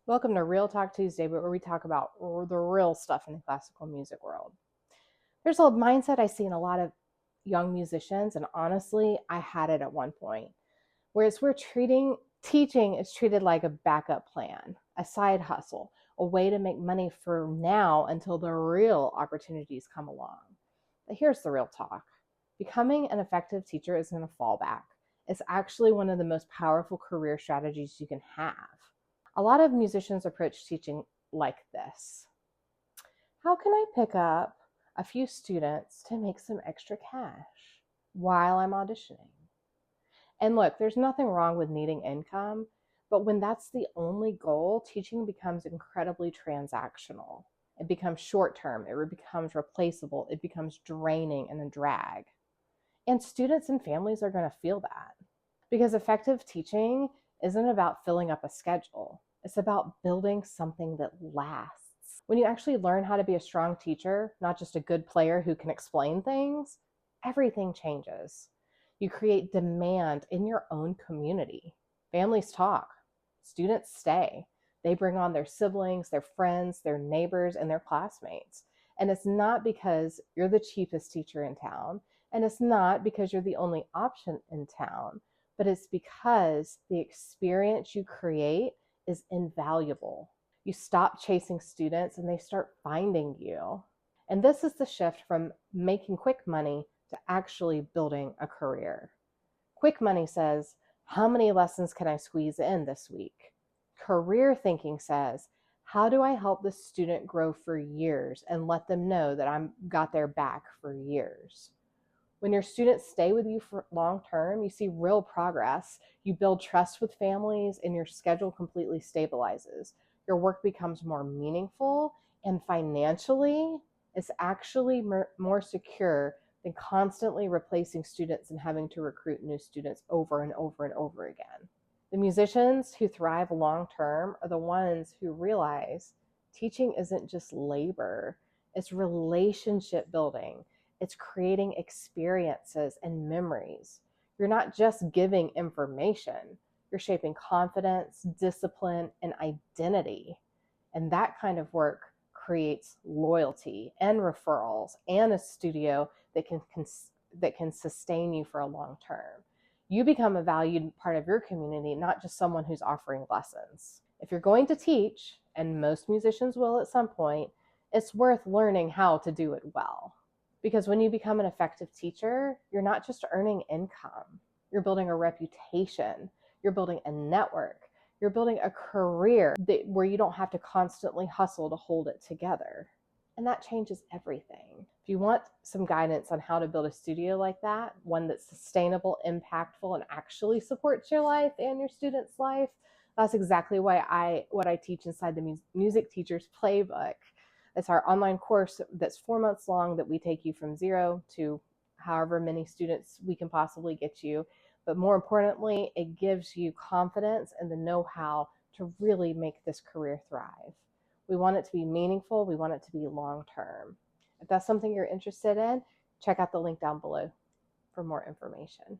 Welcome to Real Talk Tuesday, but where we talk about the real stuff in the classical music world. There's a mindset I see in a lot of young musicians, and honestly, I had it at one point, whereas teaching is treated like a backup plan, a side hustle, a way to make money for now until the real opportunities come along. But here's the real talk. Becoming an effective teacher isn't a fallback. It's actually one of the most powerful career strategies you can have. A lot of musicians approach teaching like this. How can I pick up a few students to make some extra cash while I'm auditioning? And look, there's nothing wrong with needing income, but when that's the only goal, teaching becomes incredibly transactional. It becomes short term, it becomes replaceable, it becomes draining and a drag. And students and families are going to feel that because effective teaching isn't about filling up a schedule. It's about building something that lasts. When you actually learn how to be a strong teacher, not just a good player who can explain things, everything changes. You create demand in your own community. Families talk, students stay. They bring on their siblings, their friends, their neighbors, and their classmates. And it's not because you're the cheapest teacher in town, and it's not because you're the only option in town, but it's because the experience you create is invaluable. You stop chasing students and they start finding you. And this is the shift from making quick money to actually building a career. Quick money says, how many lessons can I squeeze in this week? Career thinking says, how do I help this student grow for years and let them know that I've got their back for years? When your students stay with you for long term, you see real progress. You build trust with families and your schedule completely stabilizes. Your work becomes more meaningful, and financially, it's actually more secure than constantly replacing students and having to recruit new students over and over and over again. The musicians who thrive long term are the ones who realize teaching isn't just labor, it's relationship building. It's creating experiences and memories. You're not just giving information, you're shaping confidence, discipline, and identity. And that kind of work creates loyalty and referrals and a studio that can sustain you for a long term. You become a valued part of your community, not just someone who's offering lessons. If you're going to teach, and most musicians will at some point, it's worth learning how to do it well. Because when you become an effective teacher, you're not just earning income, you're building a reputation, you're building a network, you're building a career where you don't have to constantly hustle to hold it together. And that changes everything. If you want some guidance on how to build a studio like that, one that's sustainable, impactful, and actually supports your life and your students' life, that's exactly what I teach inside the Music Teacher's Playbook. It's our online course that's 4 months long that we take you from 0 to however many students we can possibly get you. But more importantly, it gives you confidence and the know-how to really make this career thrive. We want it to be meaningful. We want it to be long-term. If that's something you're interested in, check out the link down below for more information.